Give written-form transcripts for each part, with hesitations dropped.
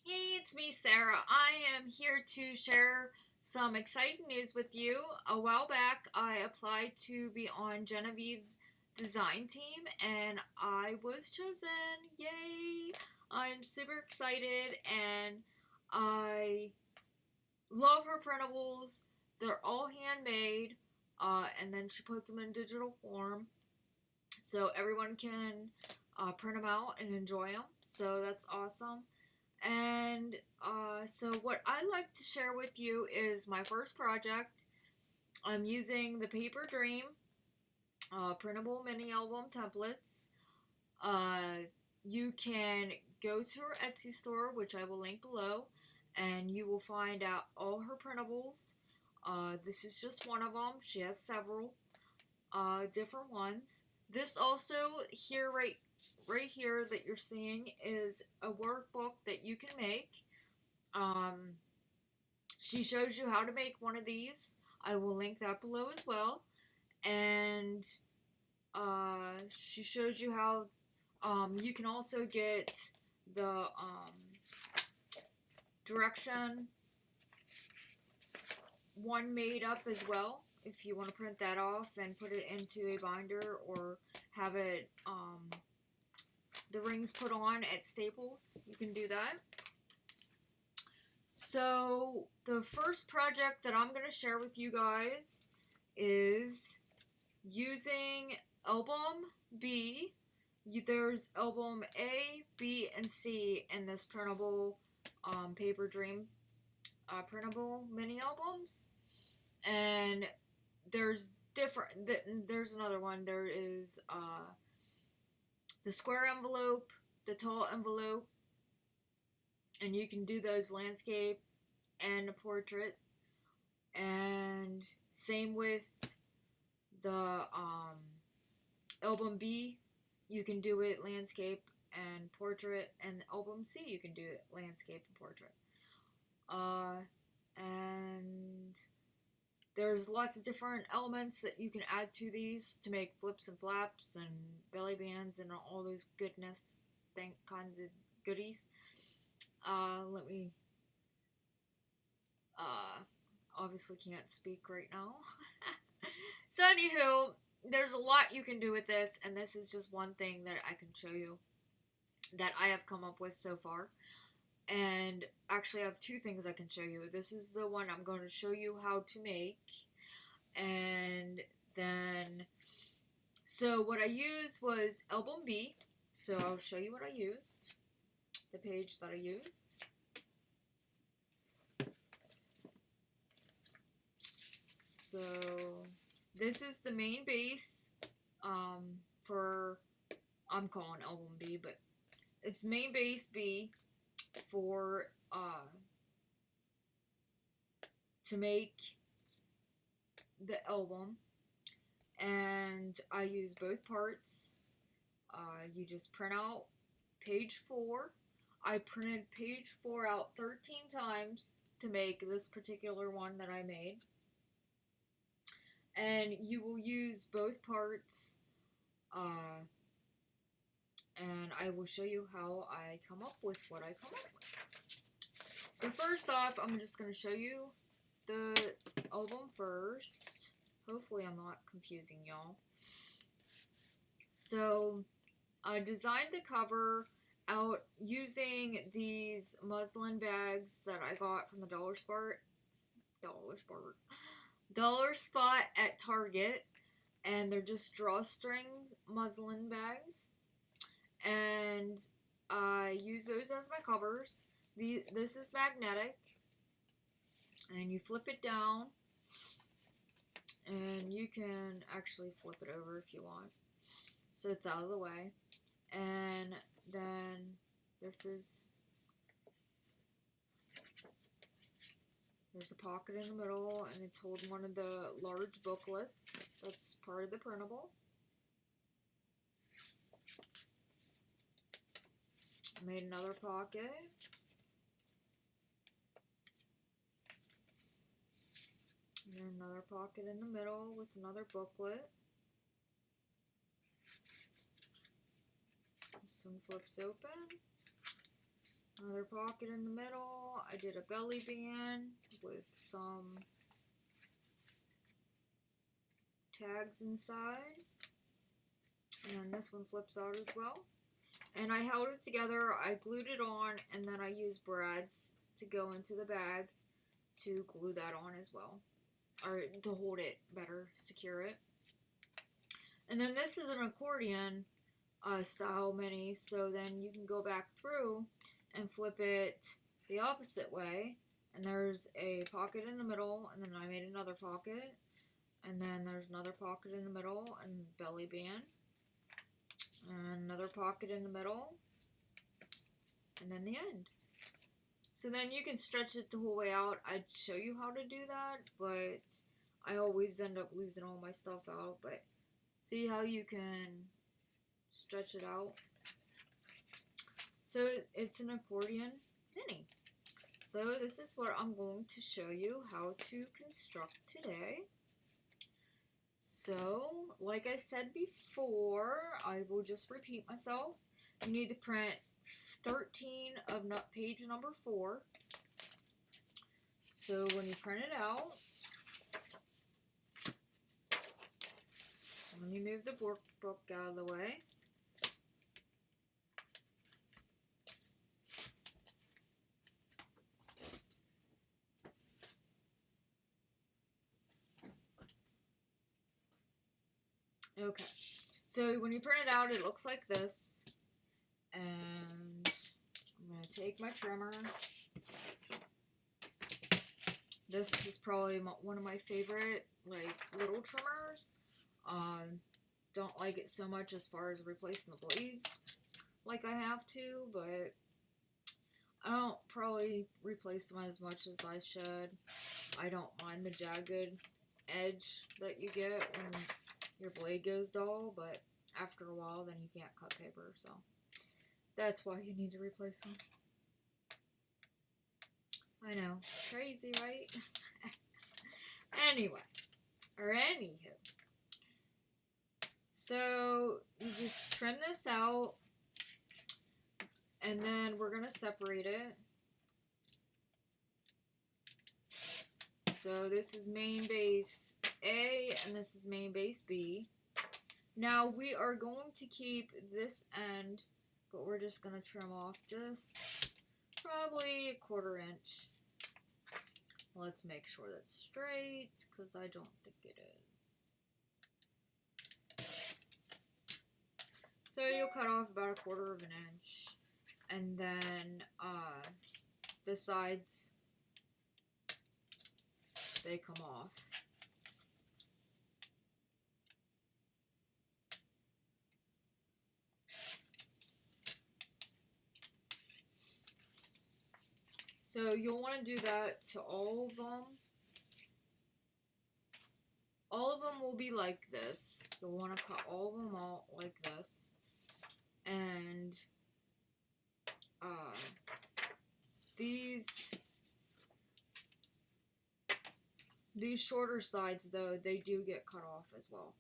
Hey, it's me, Sarah. I am here to share some exciting news with you. A while back, I applied to be on Jenofeve's design team, and I was chosen. Yay! I'm super excited, and I love her printables. They're all handmade, and then she puts them in digital form, so everyone can print them out and enjoy them. So that's awesome. And so what I like to share with you is my first project. I'm using the Paper Dream Printable Mini Album templates. You can go to her Etsy store, which I will link below, and you will find out all her printables. This is just one of them. She has several different ones. This also here right here that you're seeing is a workbook that you can make. She shows you how to make one of these. I will link that below as well. And she shows you how you can also get the direction one made up as well, if you want to print that off and put it into a binder or have it the rings put on at Staples. You can do that. So the first project that I'm going to share with you guys is using album B. There's album A, B, and C in this printable Paper Dream printable mini albums. And there's there's another one. There is the square envelope, the tall envelope, and you can do those landscape and a portrait. And same with the album B, you can do it landscape and portrait, and album C you can do it landscape and portrait. And there's lots of different elements that you can add to these to make flips and flaps and belly bands and all those goodness kinds of goodies. Let me obviously can't speak right now. So anywho, there's a lot you can do with this, and this is just one thing that I can show you that I have come up with so far. And actually I have two things I can show you. This is the one I'm going to show you how to make. And then, so what I used was album B. So I'll show you what I used. The page that I used. So this is the main base for, I'm calling album B, but it's main base B for to make the album, and I use both parts. You just print out page 4. I printed page 4 out 13 times to make this particular one that I made, and you will use both parts, and I will show you how I come up with what I come up with. So first off, I'm just going to show you the album first. Hopefully I'm not confusing y'all. So I designed the cover out using these muslin bags that I got from the Dollar Spot at Target, and they're just drawstring muslin bags. And I use those as my covers. This is magnetic, and you flip it down, and you can actually flip it over if you want, so it's out of the way. And then there's a pocket in the middle, and it's holding one of the large booklets that's part of the printable. I made another pocket. And then another pocket in the middle with another booklet. This one flips open. Another pocket in the middle. I did a belly band with some tags inside. And this one flips out as well. And I held it together, I glued it on, and then I used brads to go into the bag to glue that on as well. Or to hold it better, secure it. And then this is an accordion style mini, so then you can go back through and flip it the opposite way. And there's a pocket in the middle, and then I made another pocket. And then there's another pocket in the middle, and belly band. And another pocket in the middle. And then the end. So then you can stretch it the whole way out. I'd show you how to do that, but I always end up losing all my stuff out. But see how you can stretch it out. So it's an accordion mini. So this is what I'm going to show you how to construct today. So, like I said before, I will just repeat myself. You need to print 13 of page number 4. So when you print it out, let me move the workbook out of the way. Okay, so when you print it out, it looks like this. And I'm going to take my trimmer. This is probably one of my favorite, like, little trimmers. Don't like it so much as far as replacing the blades like I have to, but I don't probably replace them as much as I should. I don't mind the jagged edge that you get when your blade goes dull, but after a while then you can't cut paper, so that's why you need to replace them. I know, crazy, right? Anyway, or anywho, so you just trim this out, and then we're gonna separate it. So this is main base A, and this is main base B. Now we are going to keep this end, but we're just going to trim off just probably 1/4 inch. Let's make sure that's straight, because I don't think it is. So you'll cut off about 1/4 of an inch, and then the sides, they come off. So you'll want to do that to all of them. All of them will be like this. You'll want to cut all of them out like this. And these shorter sides, though, they do get cut off as well.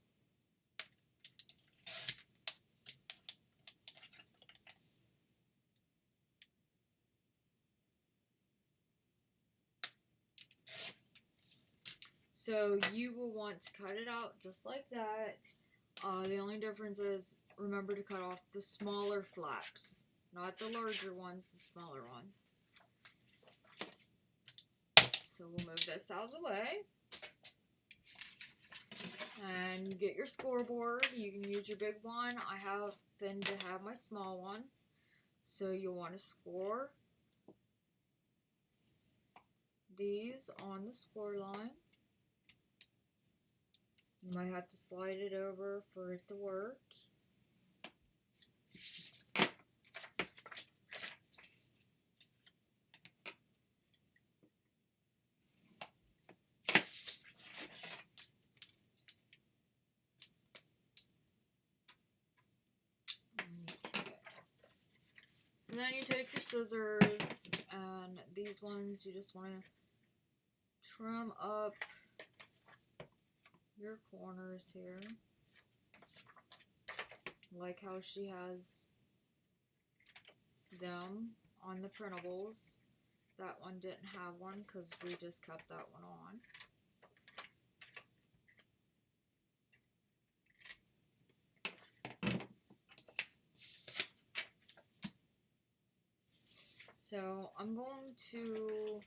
So you will want to cut it out just like that. The only difference is, remember to cut off the smaller flaps. Not the larger ones, the smaller ones. So we'll move this out of the way. And get your scoreboard. You can use your big one. I happen to have my small one. So you'll want to score these on the score line. You might have to slide it over for it to work. So then you take your scissors, and these ones you just want to trim up your corners here, like how she has them on the printables. That one didn't have one because we just kept that one on. So I'm going to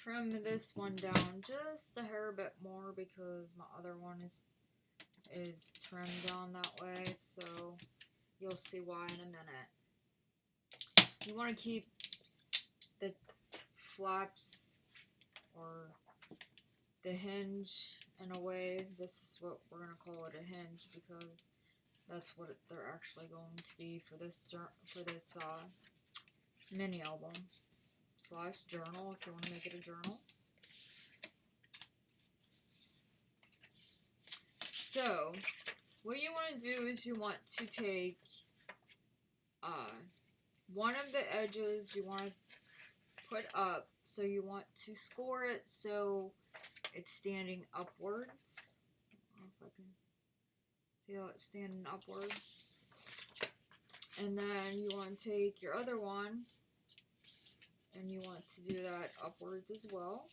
trim this one down just a hair bit more because my other one is trimmed down that way, so you'll see why in a minute. You want to keep the flaps or the hinge in a way. This is what we're going to call it, a hinge, because that's what they're actually going to be for this mini album / journal, if you want to make it a journal. So what you want to do is you want to take one of the edges you want to put up, so you want to score it so it's standing upwards. I don't know if I can see how it's standing upwards. And then you want to take your other one and you want to do that upwards as well.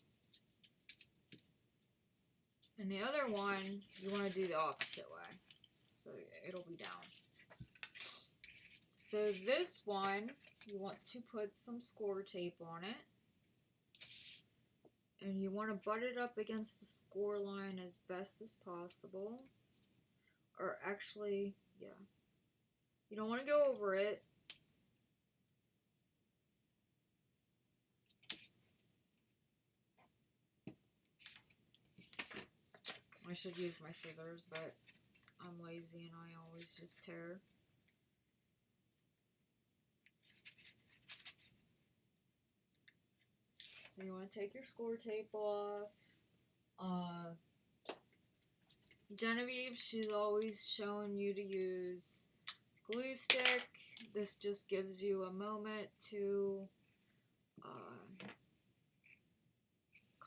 And the other one, you want to do the opposite way, so it'll be down. So this one, you want to put some score tape on it. And you want to butt it up against the score line as best as possible. Or actually, yeah. You don't want to go over it. I should use my scissors, but I'm lazy and I always just tear. So you want to take your score tape off. Genevieve, she's always showing you to use glue stick. This just gives you a moment to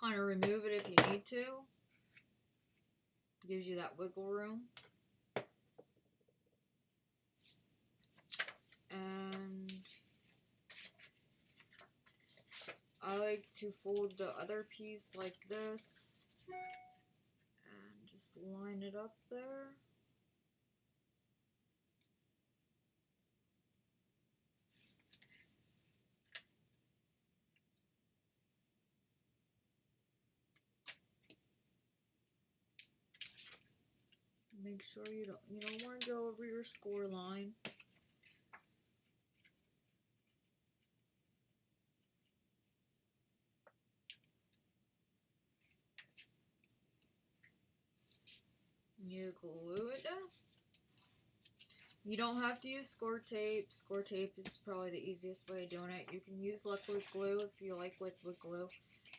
kind of remove it if you need to. Gives you that wiggle room. And I like to fold the other piece like this and just line it up there. Make sure you don't want to go over your score line. You glue it down. You don't have to use score tape. Score tape is probably the easiest way of doing it. You can use liquid glue if you like liquid glue.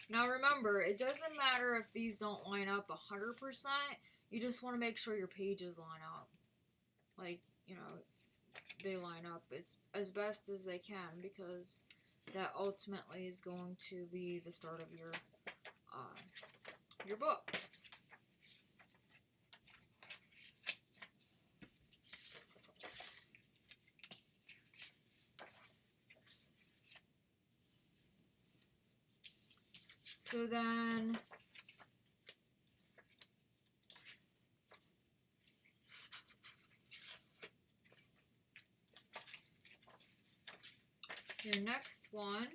Now remember, it doesn't matter if these don't line up 100%. You just want to make sure your pages line up. Like, they line up as best as they can, because that ultimately is going to be the start of your book. So then your next one,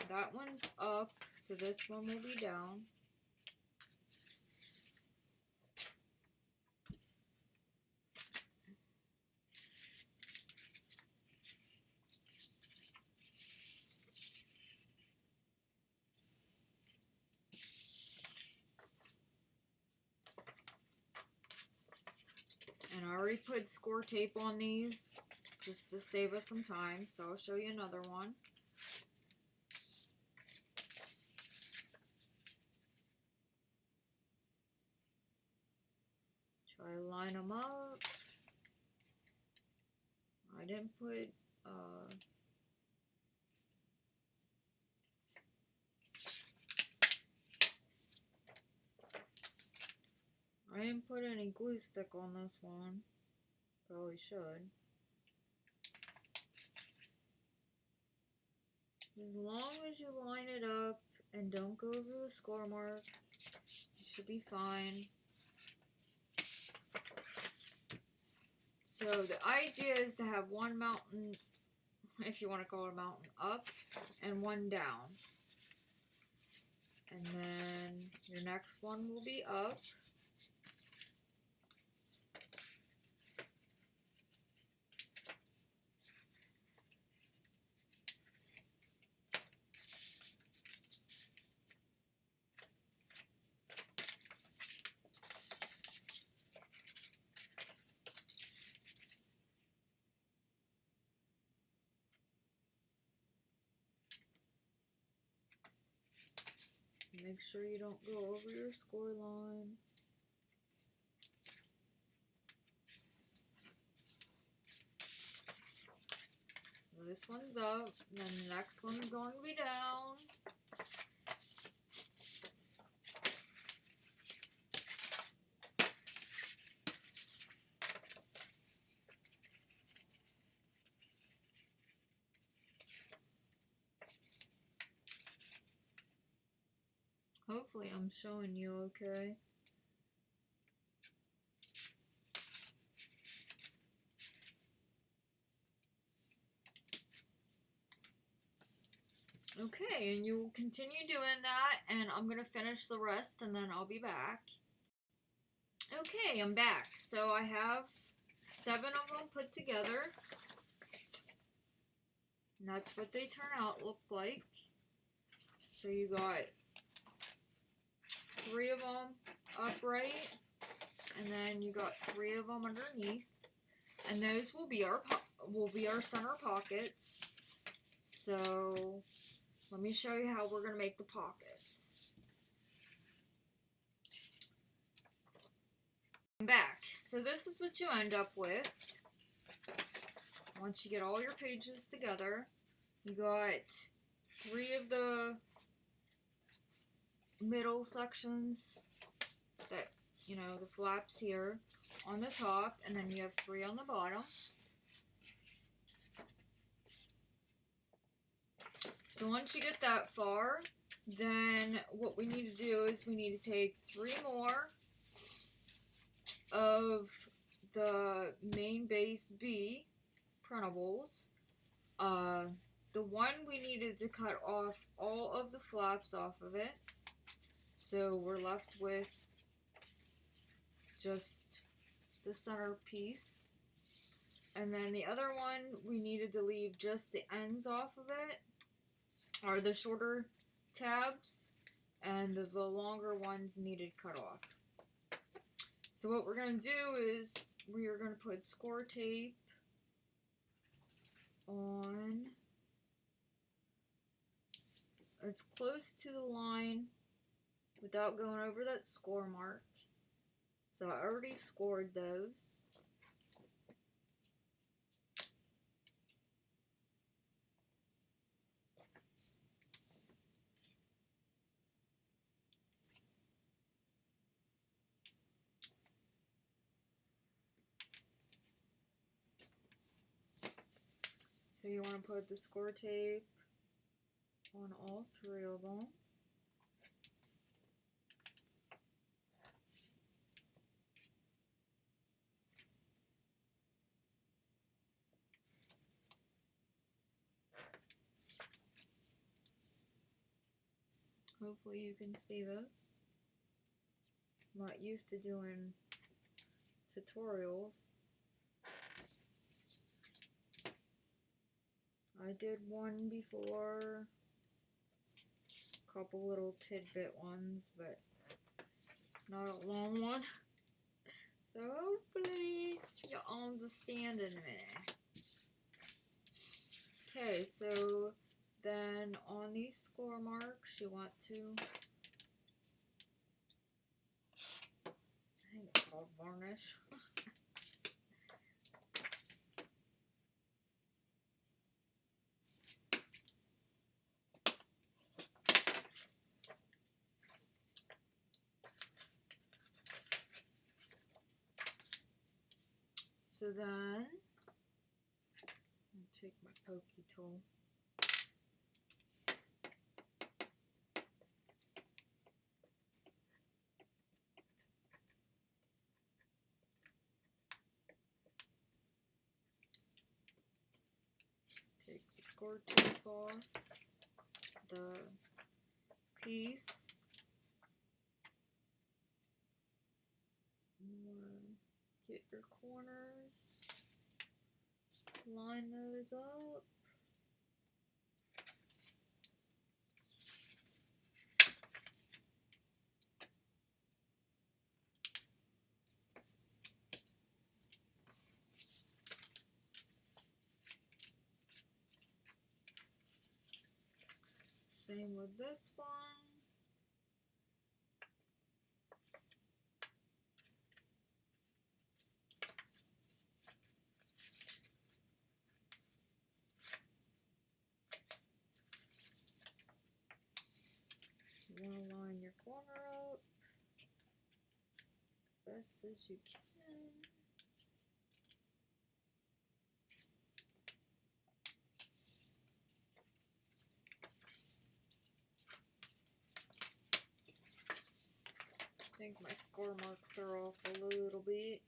that one's up, so this one will be down. And I already put score tape on these just to save us some time, so I'll show you another one. Try to line them up. I didn't put any glue stick on this one. Probably should. As long as you line it up and don't go over the score mark, you should be fine. So the idea is to have one mountain, if you want to call it a mountain, up and one down. And then your next one will be up. Make sure you don't go over your score line. So this one's up, and then the next one's going to be down. Hopefully I'm showing you okay. Okay, and you will continue doing that, and I'm going to finish the rest, and then I'll be back. Okay, I'm back. So I have 7 of them put together. And that's what they turn out look like. So you got 3 of them upright, and then you got 3 of them underneath, and those will be our center pockets. So let me show you how we're going to make the pockets. I'm back. So this is what you end up with. Once you get all your pages together, you got 3 of the middle sections that, you know, the flaps here on the top, and then you have 3 on the bottom. So once you get that far, then what we need to do is we need to take 3 more of the main base B printables. The one we needed to cut off all of the flaps off of it. So we're left with just the center piece. And then the other one, we needed to leave just the ends off of it, or the shorter tabs, and the longer ones needed cut off. So what we're going to do is we are going to put score tape on as close to the line without going over that score mark. So I already scored those. So you want to put the score tape on all 3 of them. Hopefully you can see this. I'm not used to doing tutorials. I did one before, a couple little tidbit ones, but not a long one. So hopefully you understand in a minute. Okay, so then on these score marks, you want to, I think it's called varnish. So then, I'll take my pokey tool. score tape off the piece. Get your corners, line those up. Same with this one. You want to line your corner up best as you can. I think my score marks are off a little bit.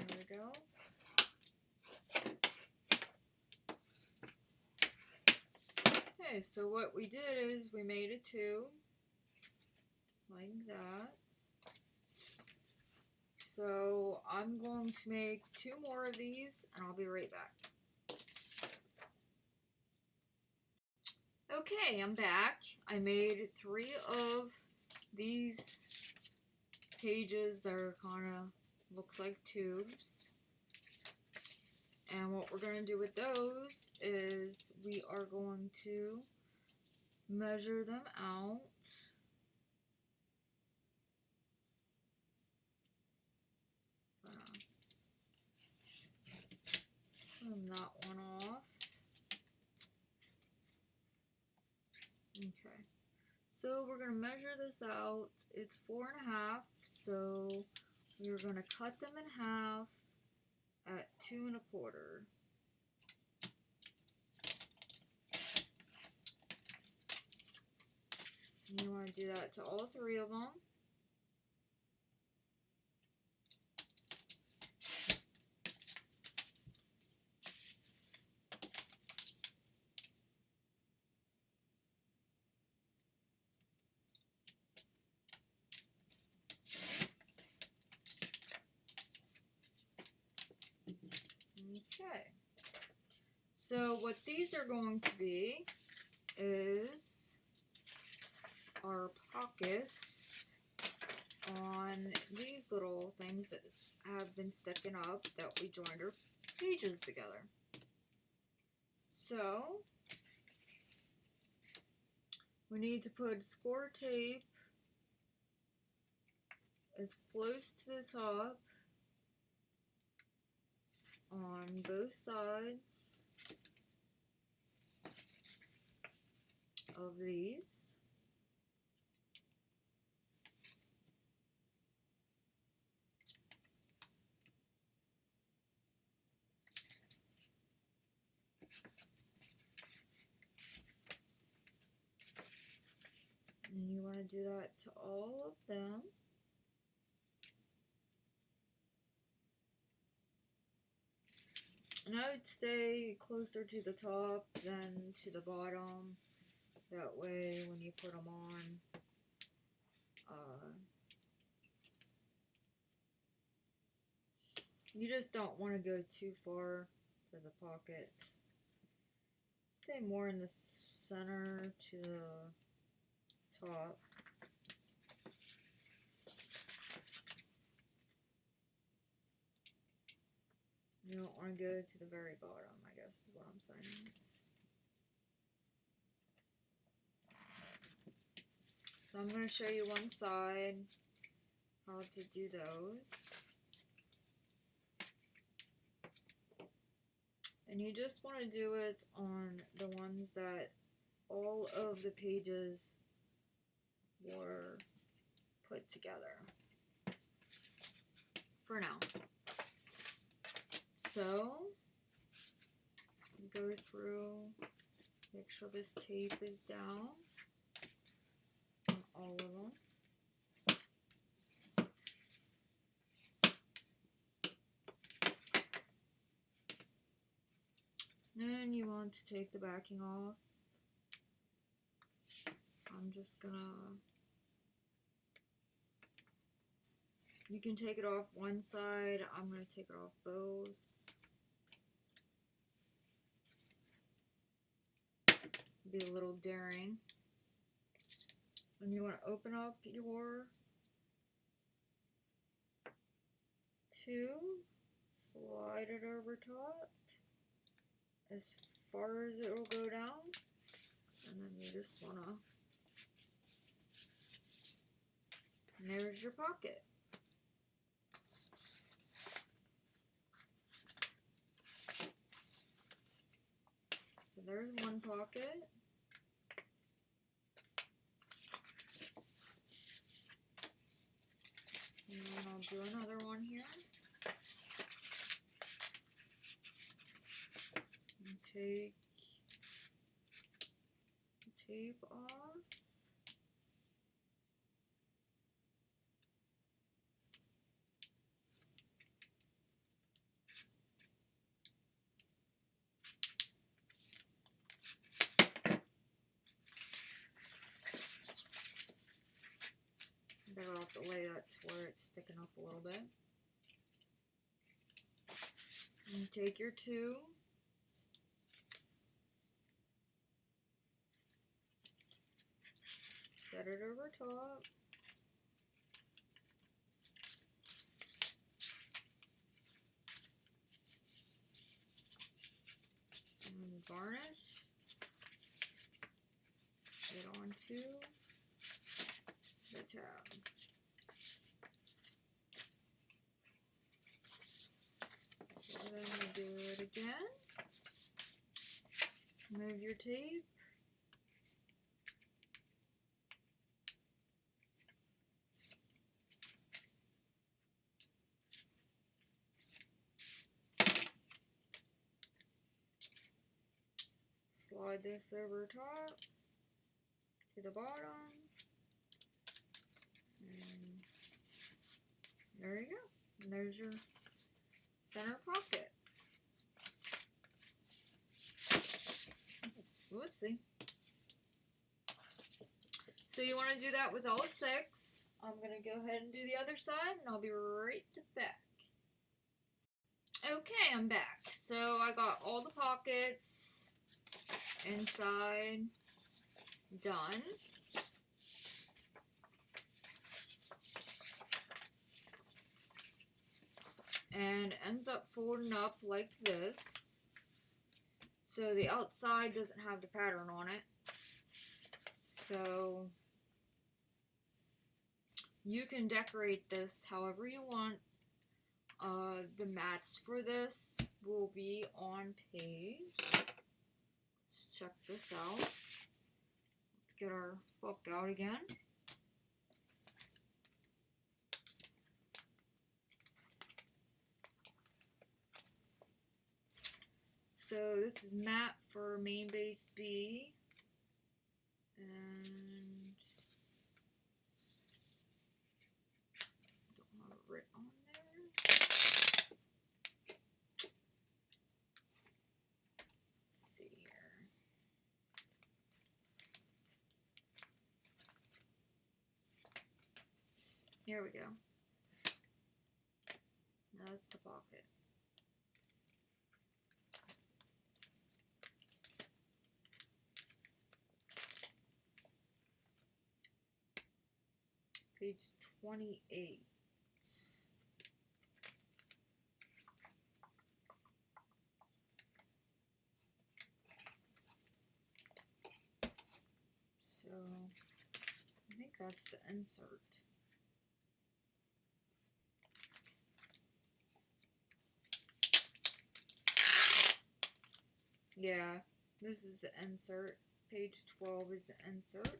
There we go. Okay, so what we did is we made a tube like that. So I'm going to make 2 more of these and I'll be right back. Okay, I'm back. I made 3 of these pages that are kind of looks like tubes. And what we're going to do with those is we are going to measure them out. Trim that one off. Okay. So we're going to measure this out. It's 4.5, so we're going to cut them in half at 2 1/4. And you want to do that to all 3 of them. Okay, so what these are going to be is our pockets on these little things that have been sticking up that we joined our pages together. So we need to put score tape as close to the top on both sides of these. And you want to do that to all of them. And I would stay closer to the top than to the bottom. That way, when you put them on, you just don't want to go too far for the pocket. Stay more in the center to the top. You don't want to go to the very bottom, I guess is what I'm saying. So I'm going to show you one side, how to do those. And you just want to do it on the ones that all of the pages were put together for now. So go through, make sure this tape is down on all of them. Then you want to take the backing off. I'm just gonna, you can take it off one side, I'm gonna take it off both. Be a little daring. And you want to open up your tube, slide it over top as far as it will go down, and then you just want to, and there's your pocket. So there's one pocket. And then I'll do another one here. And take the tape off. Better off to lay that to where it's sticking up a little bit. And take your tube. Set it over top. And varnish it onto the tab. So then we do it again. Move your tape. Slide this over top to the bottom. And there you go. And there's your center pocket. Whoopsie. So you want to do that with all 6. I'm going to go ahead and do the other side, and I'll be right back. Okay, I'm back. So I got all the pockets inside done. And ends up folding up like this. So the outside doesn't have the pattern on it. So you can decorate this however you want. The mats for this will be on page. Let's check this out. Let's get our book out again. So this is mat for main base B, and don't have it written on there. Let's see here. Here we go. That's the pocket. Page 28. So, I think that's the insert. Yeah, this is the insert. Page 12 is the insert.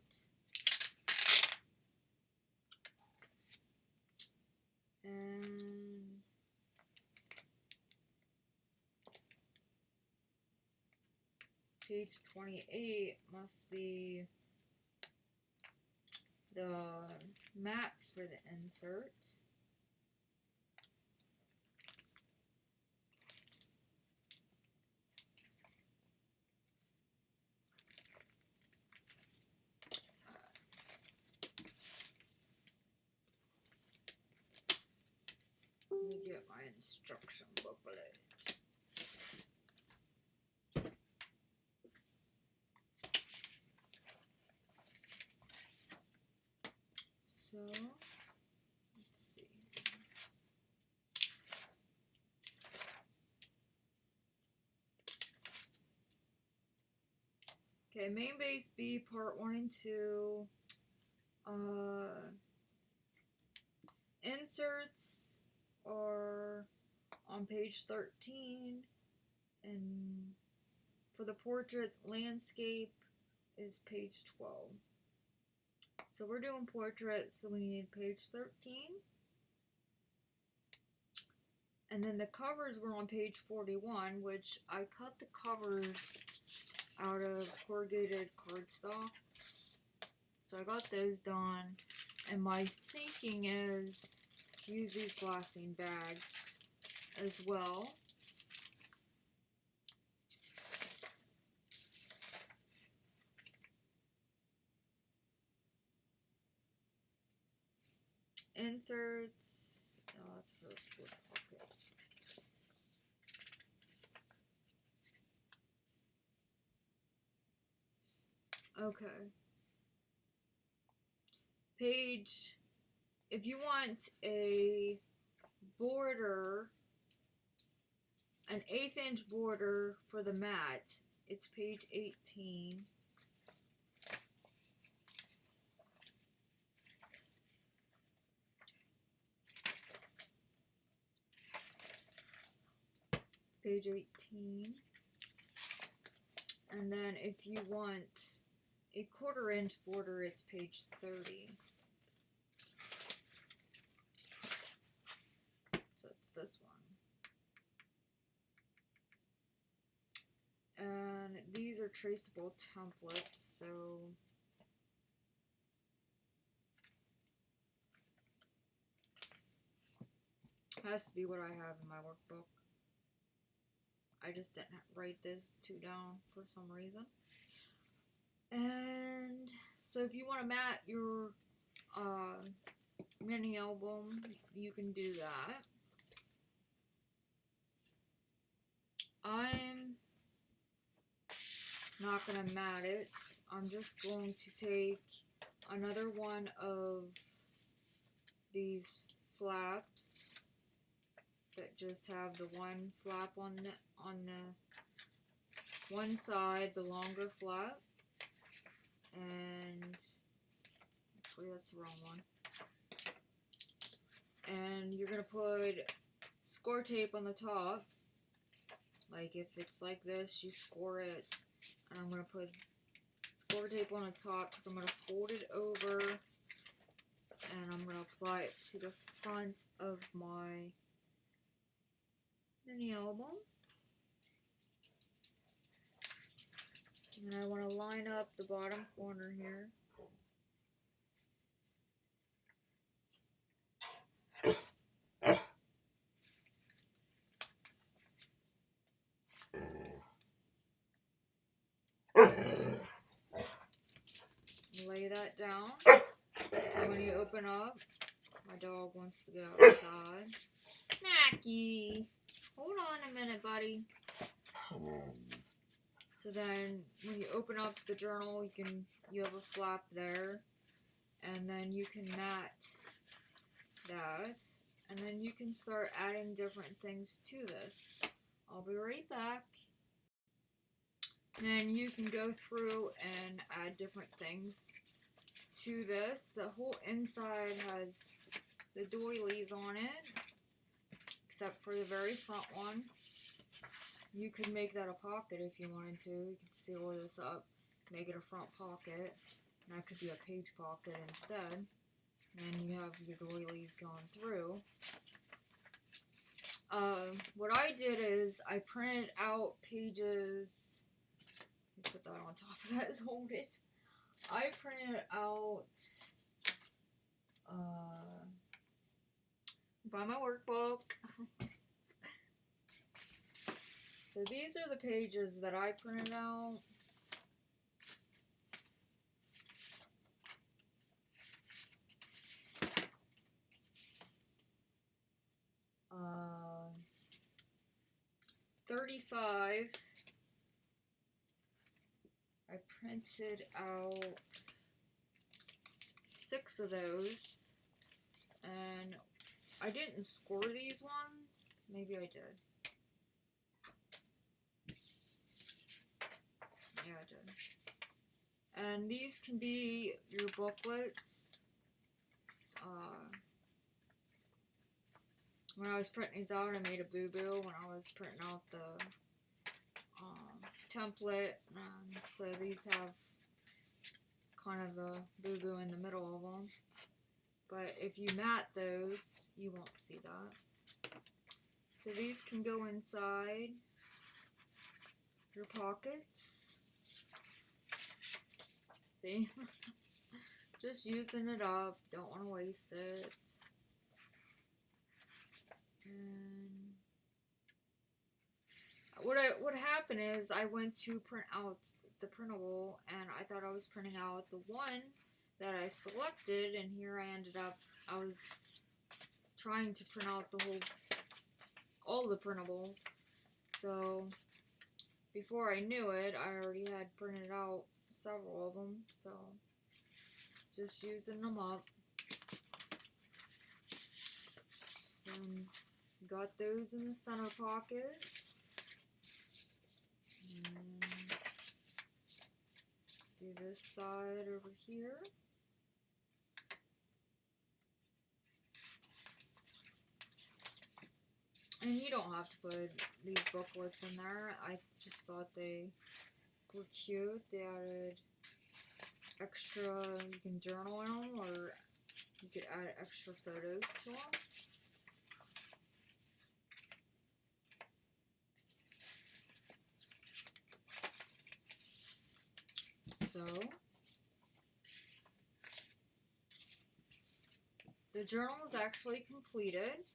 And page 28 must be the mat for the insert. Let me get my instruction booklet. So, let's see. Okay, main base B, part 1 and 2. Inserts are on page 13, and for the portrait landscape is page 12. So we're doing portrait, so we need page 13. And then the covers were on page 41, which I cut the covers out of corrugated cardstock. So I got those done. And my thinking is use these glassine bags as well. Inserts. Oh, that's for a pocket. Okay. Page, if you want a border, an 1/8 inch border for the mat, it's page 18. Page 18. And then if you want a 1/4 inch border, it's page 30. So it's this one. And these are traceable templates, so has to be what I have in my workbook. I just didn't write those two down for some reason. And so if you want to mat your mini album, you can do that. I'm not going to mat it. I'm just going to take another one of these flaps that just have the one flap on the one side, the longer flap, and actually that's the wrong one. And you're gonna put score tape on the top. Like if it's like this, you score it, and I'm gonna put score tape on the top because I'm gonna fold it over, and I'm gonna apply it to the front of my mini album. And I want to line up the bottom corner here. Lay that down. So when you open up, my dog wants to go outside. Snacky! Hold on a minute, buddy. So then, when you open up the journal, you have a flap there, and then you can mat that, and then you can start adding different things to this. I'll be right back. Then you can go through and add different things to this. The whole inside has the doilies on it, except for the very front one. you could make that a pocket if you wanted to. You could seal this up, make it a front pocket, and that could be a page pocket instead. And you have your doilies going through. What I did is I printed out pages. Let me put that on top of that, hold it. I printed out, find my workbook. So these are the pages that I printed out. Uh, 35. I printed out 6 of those, and I didn't score these ones. Maybe I did. Yeah, I did. And these can be your booklets. When I was printing these out, I made a boo-boo when I was printing out the template. So these have kind of the boo-boo in the middle of them. But if you mat those, you won't see that. So these can go inside your pockets. See? Just using it up. Don't want to waste it. And what happened is I went to print out the printable, and I thought I was printing out the one that I selected, and here I ended up, I was trying to print out all the printables. So before I knew it, I already had printed out several of them, so just using them up. And got those in the center pockets. And do this side over here. And you don't have to put these booklets in there. I just thought they were cute. They added extra, you can journal in them, or you could add extra photos to them. So, the journal is actually completed,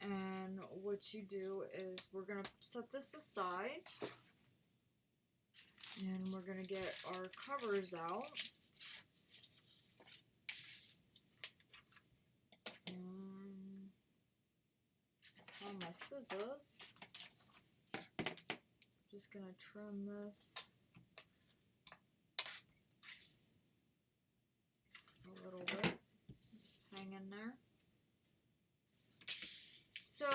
and what you do is we're going to set this aside, and we're going to get our covers out. And on my scissors, just going to trim this a little bit, just hang in there. So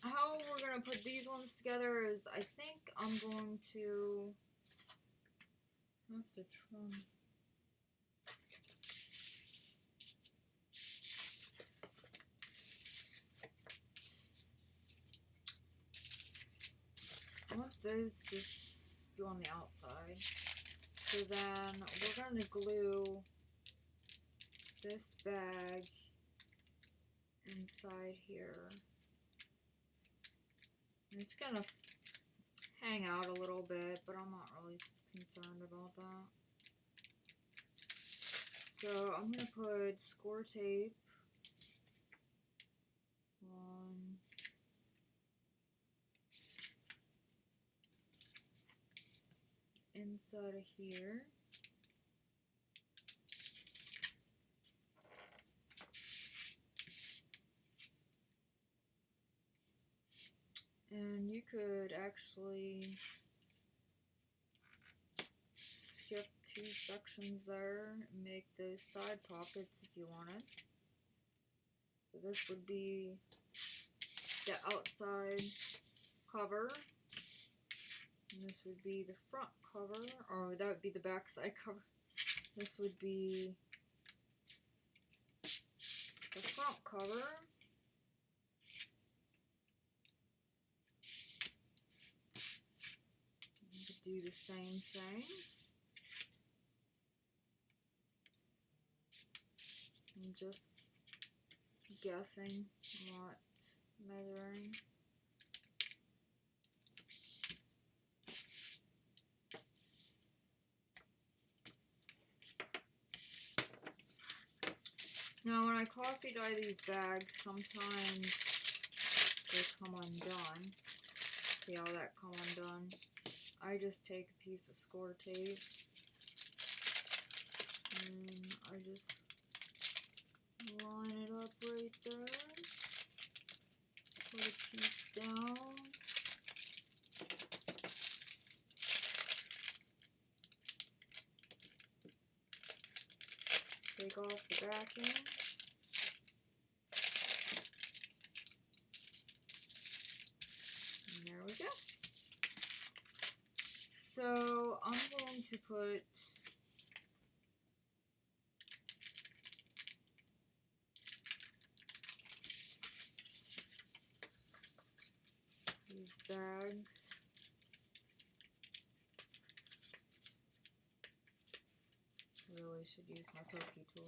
how we're going to put these ones together is, I think I'm going to have to trim. I want those just go on the outside. So then we're going to glue this bag inside here. And it's going to hang out a little bit, but I'm not really concerned about that. So I'm going to put score tape on inside of here. And you could actually skip 2 sections there and make those side pockets if you wanted. So this would be the outside cover, and this would be the front cover, or that would be the back side cover. This would be the front cover. do the same thing. I'm just guessing what measuring. Now when I coffee dye these bags, sometimes they come undone. See how that come undone? I just take a piece of score tape and I just line it up right there. Put a piece down. Take off the backing. And there we go. So I'm going to put these bags really should use my pokey tool.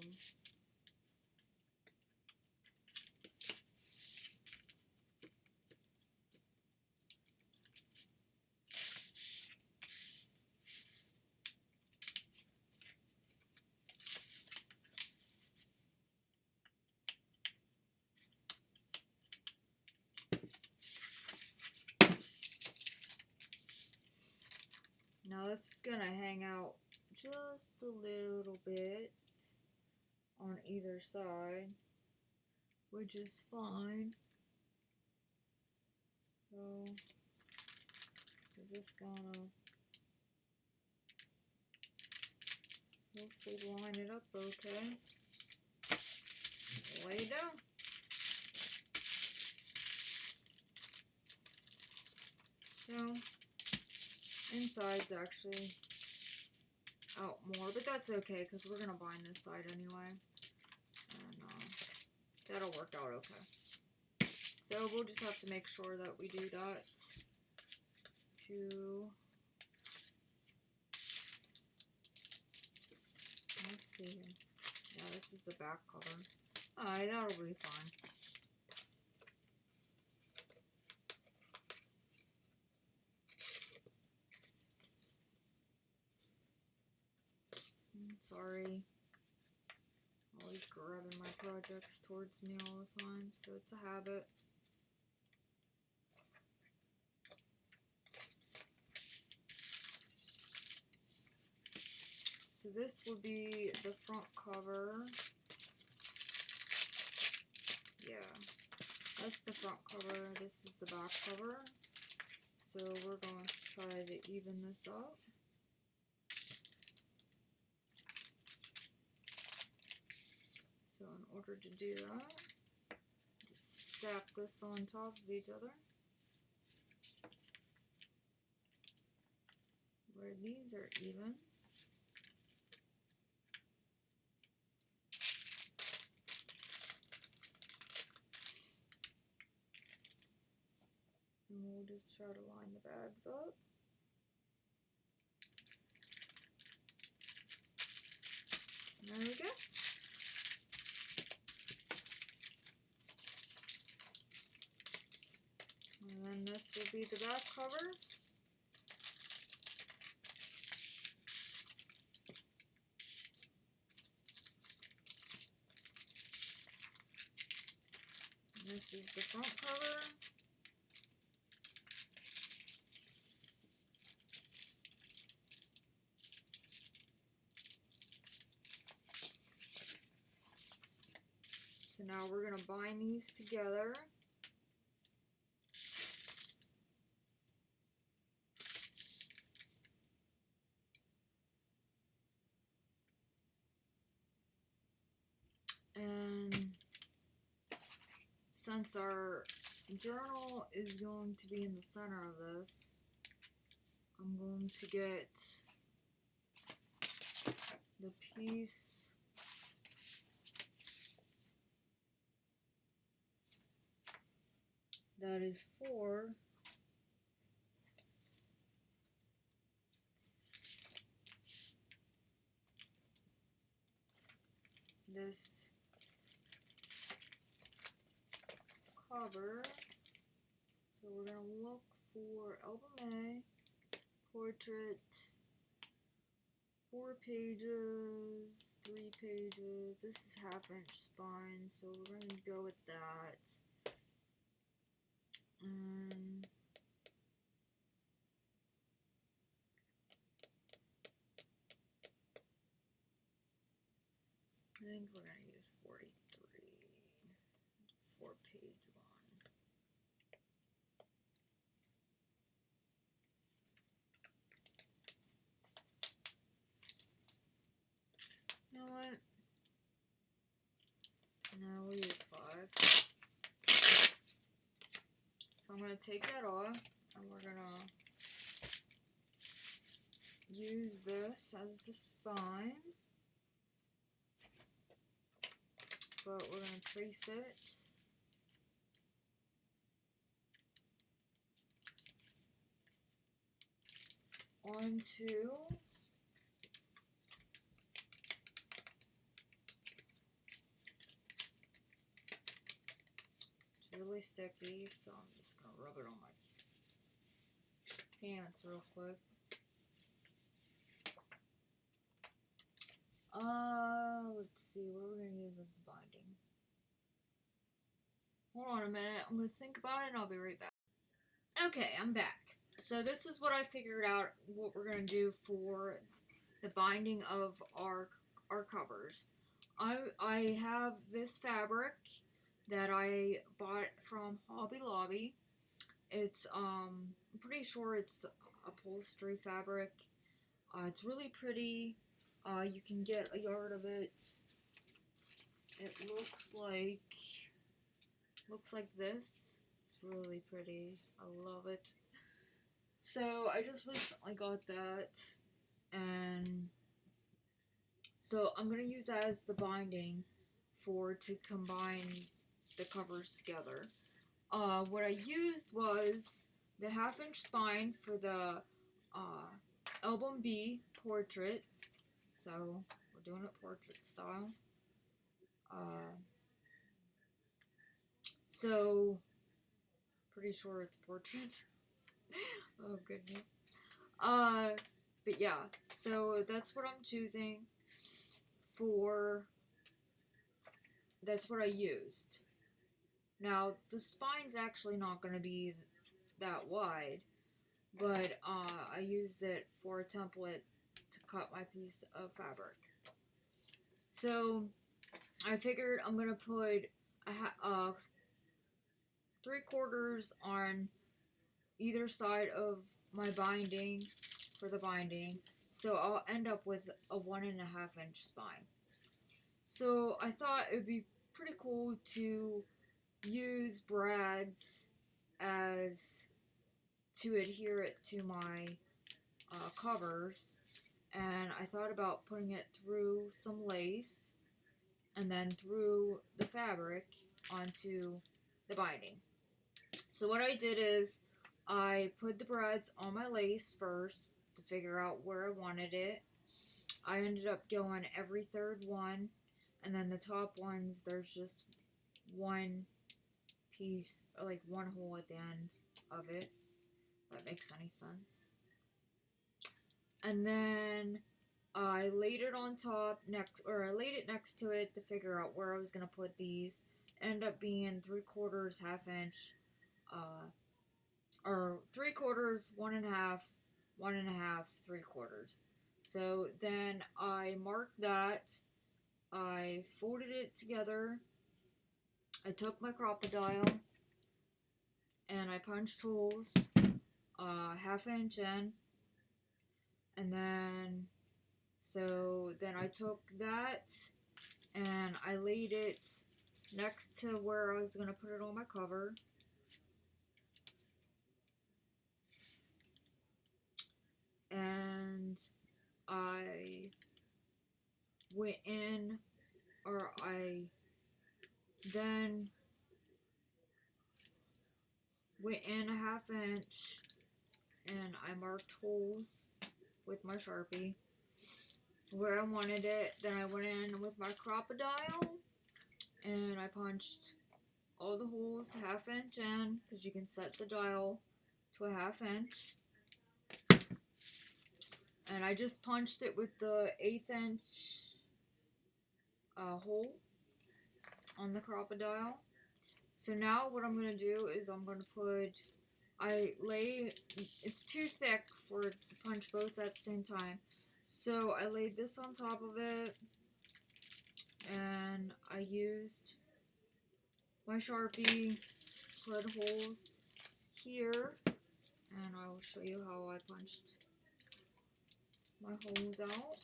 Now this is gonna hang out just a little bit on either side, which is fine. So we're just gonna hopefully line it up okay. Lay it down. So inside's actually out more, but that's okay because we're gonna bind this side anyway, and that'll work out okay. So we'll just have to make sure that we do that to, let's see here. Yeah, this is the back cover. Alright, that'll be fine. Sorry, always grabbing my projects towards me all the time, so it's a habit. So this will be the front cover. Yeah, that's the front cover, this is the back cover. So we're going to try to even this up. So in order to do that, just stack this on top of each other, where these are even. And we'll just try to line the bags up. There we go. And then this will be the back cover. And this is the front cover. So now we're going to bind these together. And since our journal is going to be in the center of this, I'm going to get the piece that is for this cover. So we're going to look for album A, portrait, 4 pages, 3 pages. This is 1/2" spine, so we're going to go with that. I think we're going to use 43, 4-page one. You know what? No, we'll use 5. So I'm going to take that off, and we're going to use this as the spine. But we're going to trace it. Onto it's really sticky, so I'm just going to rub it on my pants real quick. Let's see, what we're going to use as binding. Hold on a minute, I'm going to think about it and I'll be right back. Okay, I'm back. So this is what I figured out what we're going to do for the binding of our covers. I have this fabric that I bought from Hobby Lobby. It's, I'm pretty sure it's upholstery fabric. It's really pretty. You can get a yard of it. It looks like this. It's really pretty. I love it. So I just recently got that, and so I'm gonna use that as the binding to combine the covers together. What I used was the 1/2" spine for the album B portrait. So we're doing it portrait style. So pretty sure it's portrait. Oh goodness. But yeah, so that's what I'm choosing for. That's what I used. Now the spine's actually not going to be that wide, but I used it for a template to cut my piece of fabric. So I figured I'm gonna put 3/4 on either side of my binding for the binding, so I'll end up with a 1.5" spine. So I thought it would be pretty cool to use brads to adhere it to my covers, and I thought about putting it through some lace and then through the fabric onto the binding. So what I did is I put the brads on my lace first to figure out where I wanted it. I ended up going every 3rd one, and then the top ones, there's just one piece, like one hole at the end of it. If that makes any sense. And then I laid it on top I laid it next to it to figure out where I was gonna put these. End up being 3/4, 1/2", or 3/4, 1.5, 1.5, 3/4. So then I marked that. I folded it together. I took my crocodile and I punched holes 1/2" in, and then I took that and I laid it next to where I was going to put it on my cover. And I went in, or I then went in 1/2", and I marked holes with my Sharpie. where I wanted it. Then I went in with my crocodile and I punched all the holes 1/2 inch in, because you can set the dial to a 1/2 inch. And I just punched it with the 1/8 inch hole on the crocodile. So now what I'm going to do is I'm going to put, it's too thick for to punch both at the same time. So I laid this on top of it, and I used my Sharpie, put holes here, and I will show you how I punched my holes out.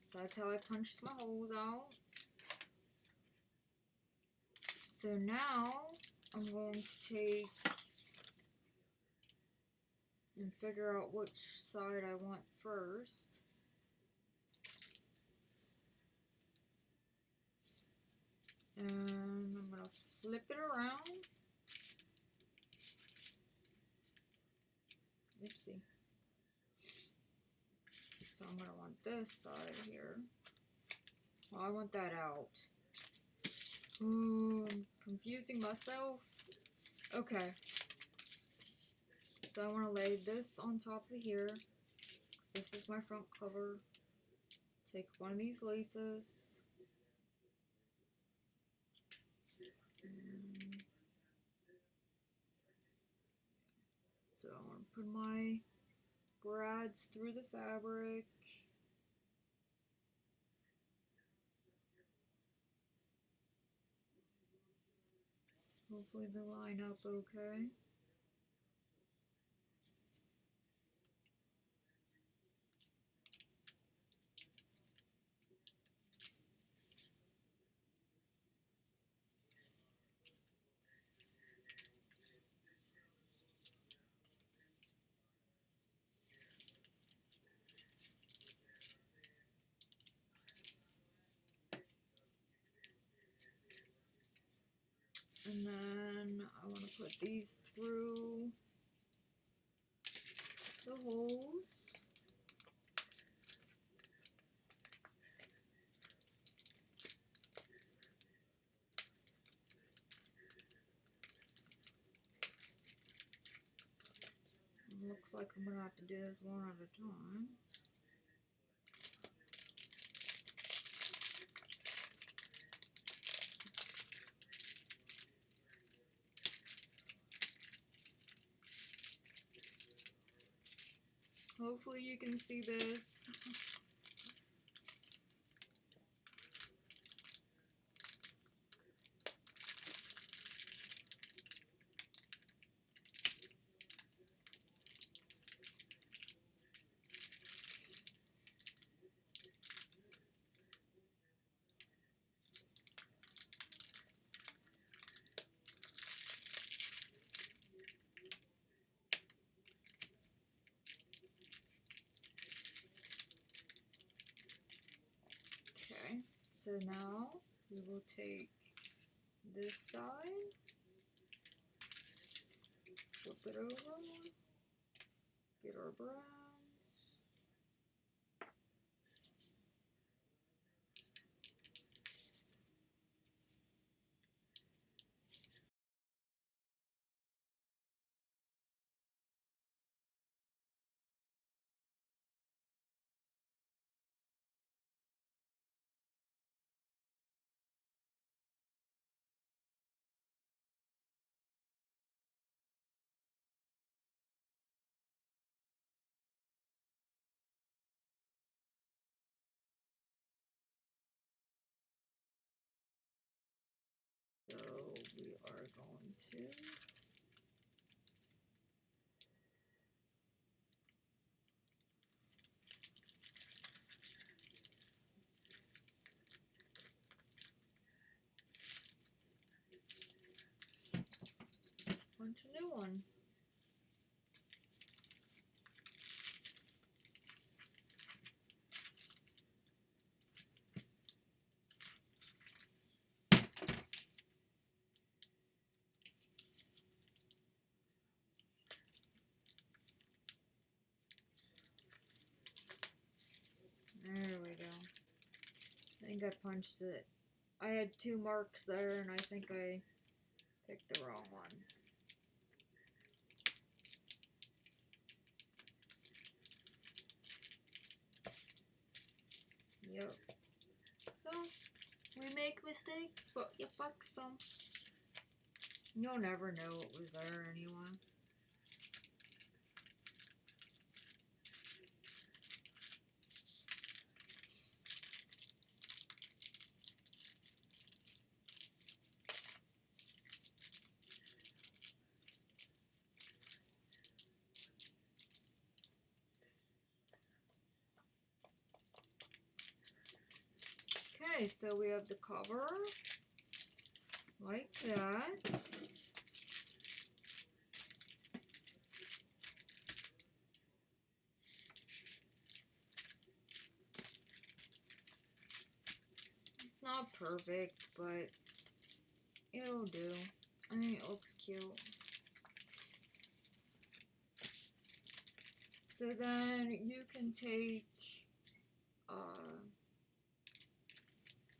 So that's how I punched my holes out. So now I'm going to take and figure out which side I want first. And I'm going to flip it around. Oopsie. So I'm going to want this side here. Well, I want that out. Ooh, I'm confusing myself. Okay. So I want to lay this on top of here. This is my front cover. Take one of these laces. So I want to put my brads through the fabric. Hopefully they line up okay. And then I want to put these through the holes. Looks like I'm going to have to do this one at a time. Hopefully you can see this. So now we will take this side, flip it over, get our brads. So we are going to punch a new one. think I punched it. I had 2 marks there, and I think I picked the wrong one. Yep. So, we make mistakes, but you fuck some. You'll never know what was there anyway. Okay, so we have the cover, like that. It's not perfect, but it'll do. I think it looks cute. So then you can take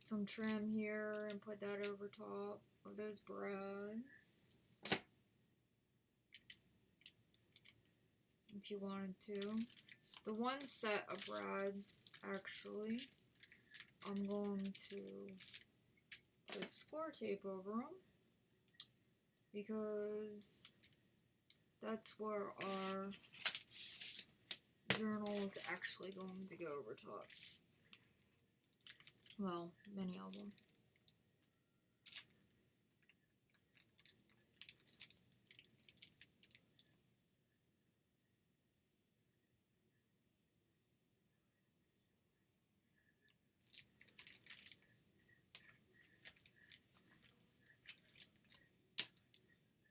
some trim here and put that over top of those brads if you wanted to. The one set of brads, actually, I'm going to put score tape over them because that's where our journal is actually going to go over top. Well, mini album.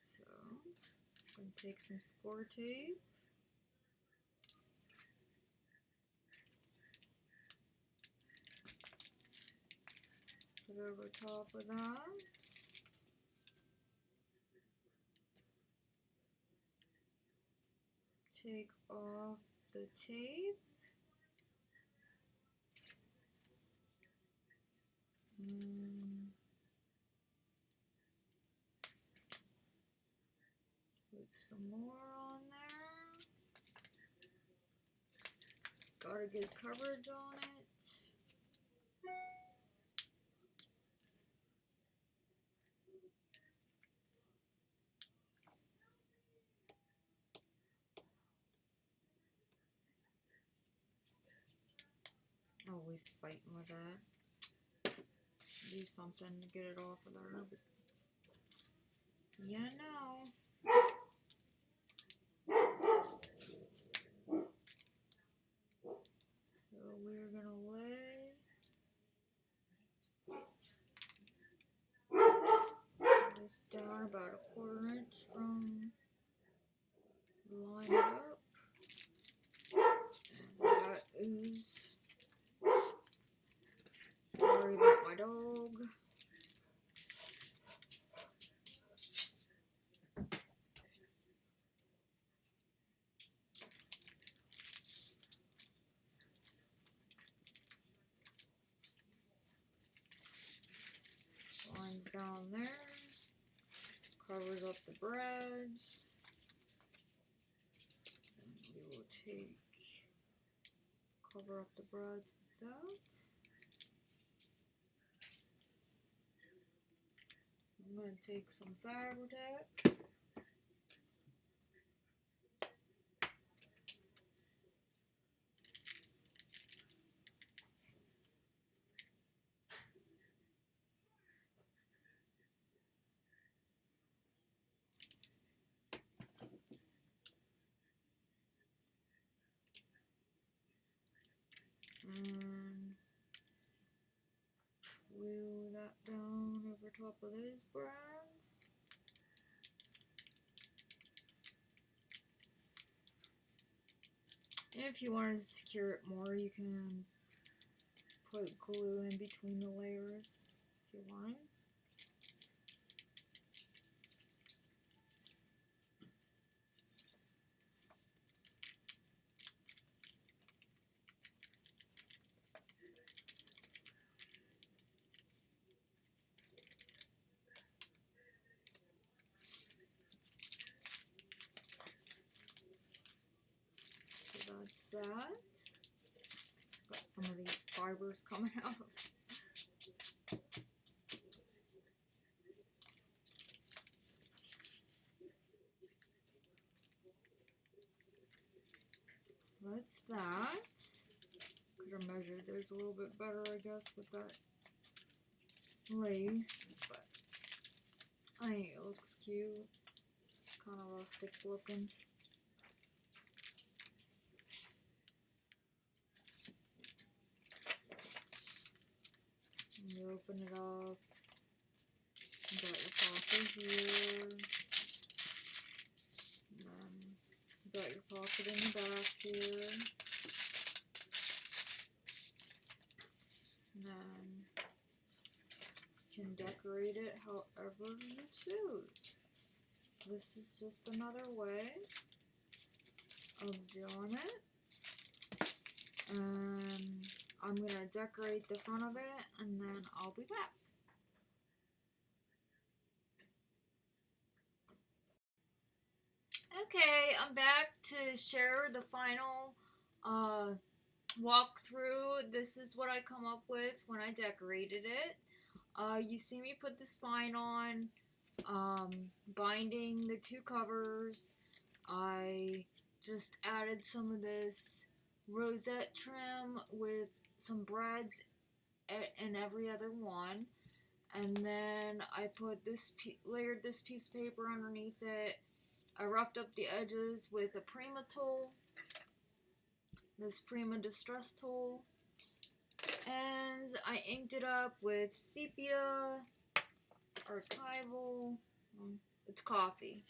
So, I'm going to take some score tape. Put over top of that. Take off the tape. Put some more on there. Got a good coverage on it. Always fighting with that. Do something to get it off of there. But yeah, no. So we're gonna lay this down about 1/4 inch from line it up. And that is. Sorry about my dog. Lines down there. Covers up the brads. And we will cover up the brads with that. I'm going to take some Fabri-Tac. And glue that down over top of those brads. If you wanted to secure it more, you can put glue in between the layers if you want. that. Got some of these fibers coming out. So that's that. Could have measured those a little bit better, I guess, with that lace, but I think it looks cute. Kind of rustic looking. And you open it up. You got your pocket here. And then you got your pocket in the back here. And then you can decorate it however you choose. This is just another way of doing it. And I'm going to decorate the front of it, and then I'll be back. Okay, I'm back to share the final walkthrough. This is what I come up with when I decorated it. You see me put the spine on, binding the two covers. I just added some of this rosette trim with some brads in every other one, and then I put this layered this piece of paper underneath it. I roughed up the edges with a Prima tool, this Prima Distress tool, and I inked it up with sepia, archival, it's coffee,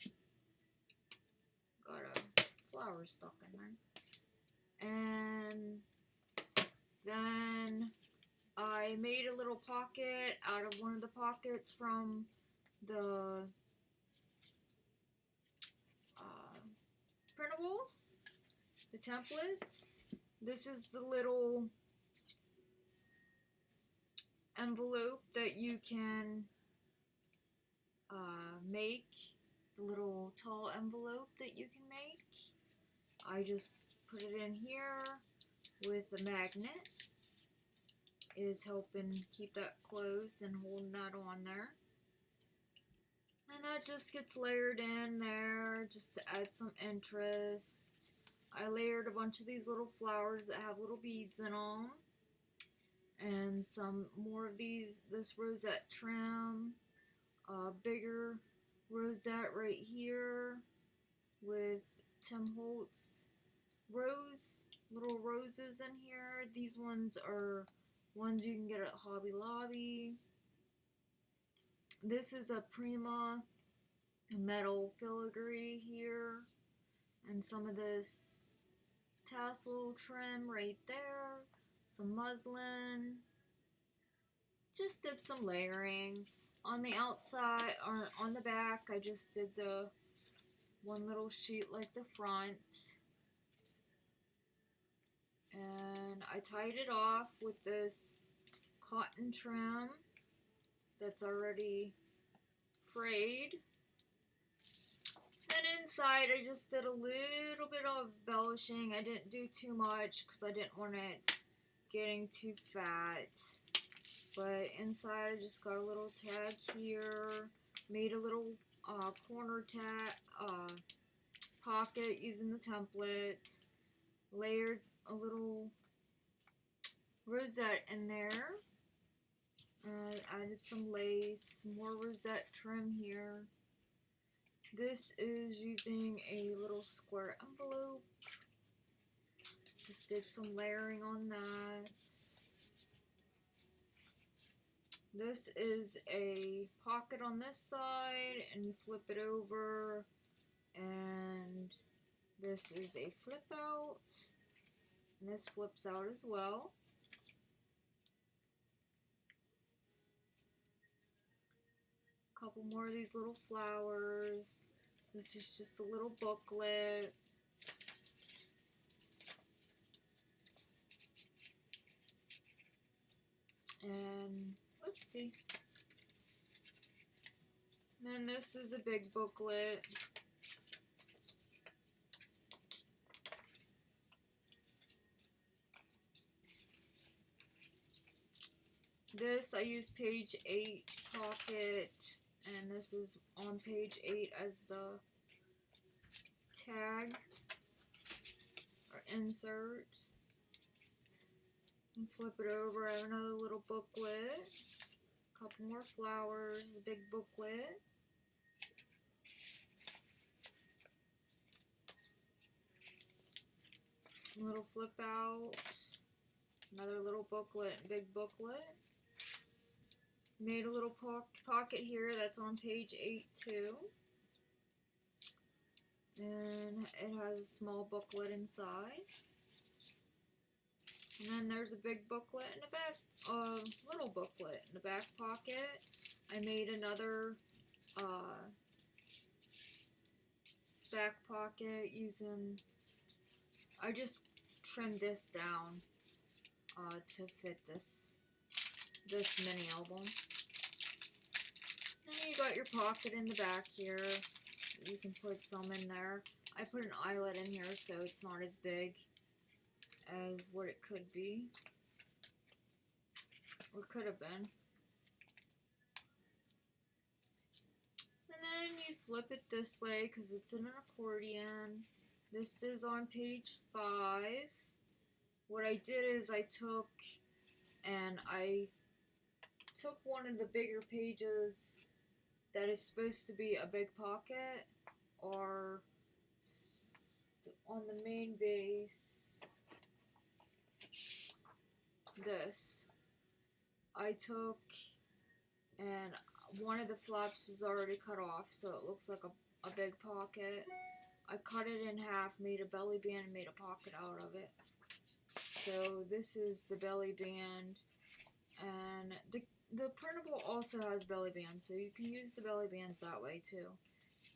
got a flower stuck in there, and then I made a little pocket out of one of the pockets from the printables, the templates. This is the little envelope that you can make, the little tall envelope that you can make. I just put it in here with a magnet. It is helping keep that closed and holding that on there. And that just gets layered in there just to add some interest. I layered a bunch of these little flowers that have little beads in them. And some more of this rosette trim. Bigger rosette right here with Tim Holtz little roses in here. These ones are ones you can get at Hobby Lobby. This is a Prima metal filigree here, and some of this tassel trim right there, some muslin. Just did some layering. On the outside, or on the back, I just did the one little sheet like the front. And I tied it off with this cotton trim that's already frayed. And inside I just did a little bit of embellishing. I didn't do too much because I didn't want it getting too fat. But inside I just got a little tag here. Made a little corner tag pocket using the template. Layered a little rosette in there. Added some lace, more rosette trim here. This is using a little square envelope. Just did some layering on that. This is a pocket on this side, and you flip it over, and this is a flip out, and this flips out as well. Couple more of these little flowers. This is just a little booklet. And oopsie. And then this is a big booklet. This, I use page 8 pocket, and this is on page 8 as the tag or insert. And flip it over. I have another little booklet, a couple more flowers, a big booklet. A little flip out, another little booklet, big booklet. Made a little pocket here that's on page 8 too. And it has a small booklet inside. And then there's a big booklet in the back, little booklet in the back pocket. I made another back pocket using, I just trimmed this down to fit this mini album. And you got your pocket in the back here. You can put some in there. I put an eyelet in here so it's not as big as what it could be. Or could have been. And then you flip it this way because it's in an accordion. This is on page 5. What I did is I took one of the bigger pages that is supposed to be a big pocket, or on the main base, this. I took, and one of the flaps was already cut off, so it looks like a big pocket. I cut it in half, made a belly band, and made a pocket out of it. So this is the belly band, and the printable also has belly bands, so you can use the belly bands that way too.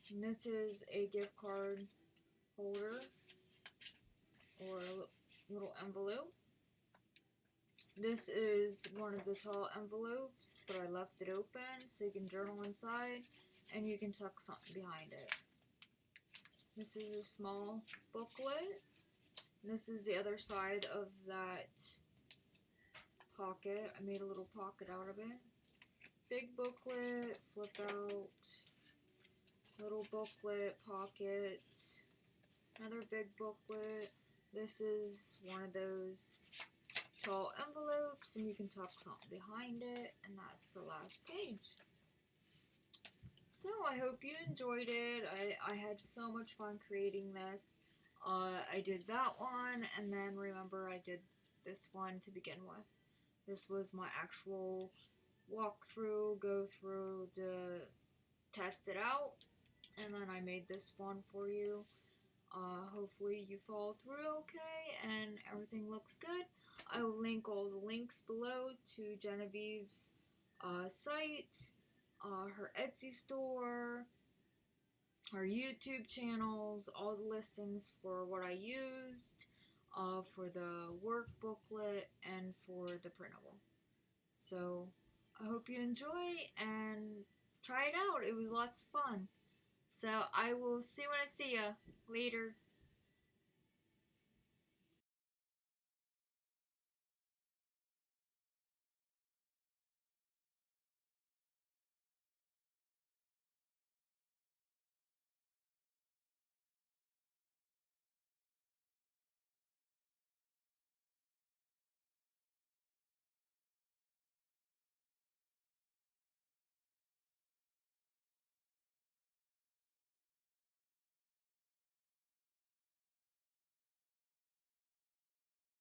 And this is a gift card holder, or a little envelope. This is one of the tall envelopes, but I left it open so you can journal inside, and you can tuck something behind it. This is a small booklet. This is the other side of that pocket. I made a little pocket out of it. Big booklet, flip out, little booklet, pocket, another big booklet. This is one of those tall envelopes, and you can tuck something behind it, and that's the last page. So I hope you enjoyed it. I had so much fun creating this. I did that one, and then remember I did this one to begin with. This was my actual walkthrough, go through to test it out, and then I made this one for you. Hopefully you follow through okay and everything looks good. I will link all the links below to Jenofeve's site, her Etsy store, her YouTube channels, all the listings for what I used, for the work booklet, and for the printable. So I hope you enjoy and try it out. It was lots of fun. So I will see you when I see ya. Later.